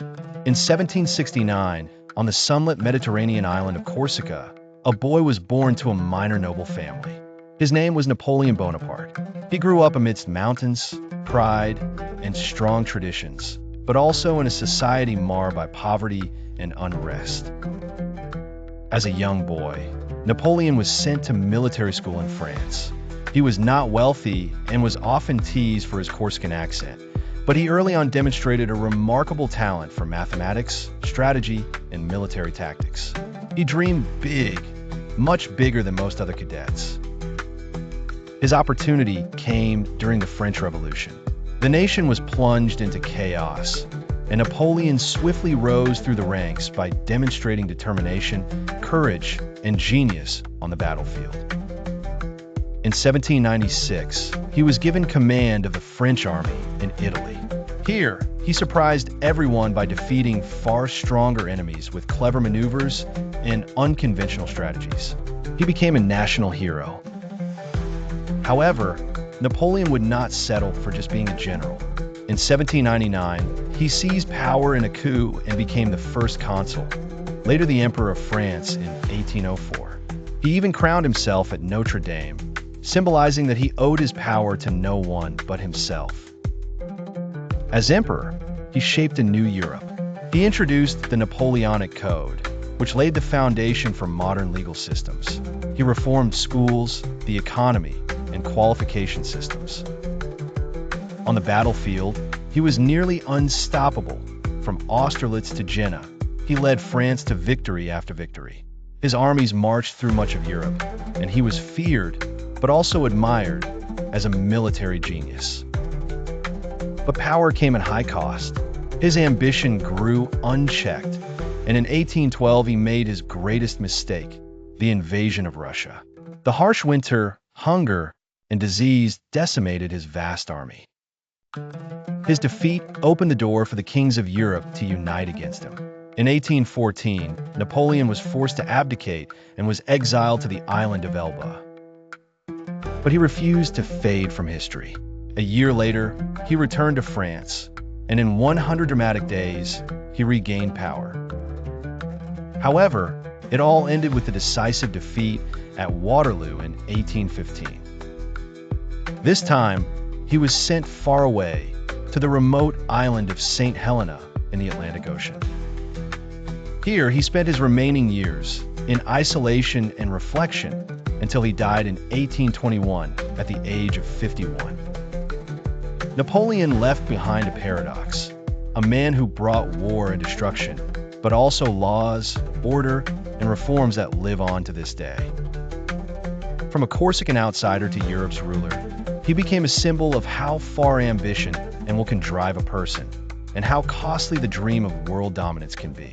In 1769, on the sunlit Mediterranean island of Corsica, a boy was born to a minor noble family. His name was Napoleon Bonaparte. He grew up amidst mountains, pride, and strong traditions, but also in a society marred by poverty and unrest. As a young boy, Napoleon was sent to military school in France. He was not wealthy and was often teased for his Corsican accent, but he early on demonstrated a remarkable talent for mathematics, strategy, and military tactics. He dreamed big, much bigger than most other cadets. His opportunity came during the French Revolution. The nation was plunged into chaos, and Napoleon swiftly rose through the ranks by demonstrating determination, courage, and genius on the battlefield. In 1796, he was given command of the French army in Italy. Here, he surprised everyone by defeating far stronger enemies with clever maneuvers and unconventional strategies. He became a national hero. However, Napoleon would not settle for just being a general. In 1799, he seized power in a coup and became the first consul, later the Emperor of France in 1804. He even crowned himself at Notre Dame, symbolizing that he owed his power to no one but himself. As emperor, he shaped a new Europe. He introduced the Napoleonic Code, which laid the foundation for modern legal systems. He reformed schools, the economy, and qualification systems. On the battlefield, he was nearly unstoppable. From Austerlitz to Jena, he led France to victory after victory. His armies marched through much of Europe, and he was feared, but also admired as a military genius. But power came at high cost. His ambition grew unchecked, and in 1812 he made his greatest mistake, the invasion of Russia. The harsh winter, hunger, and disease decimated his vast army. His defeat opened the door for the kings of Europe to unite against him. In 1814, Napoleon was forced to abdicate and was exiled to the island of Elba. But he refused to fade from history. A year later, he returned to France, and in 100 dramatic days, he regained power. However, it all ended with a decisive defeat at Waterloo in 1815. This time, he was sent far away to the remote island of St. Helena in the Atlantic Ocean. Here, he spent his remaining years in isolation and reflection until he died in 1821 at the age of 51. Napoleon left behind a paradox, a man who brought war and destruction, but also laws, order, and reforms that live on to this day. From a Corsican outsider to Europe's ruler, he became a symbol of how far ambition and will can drive a person, and how costly the dream of world dominance can be.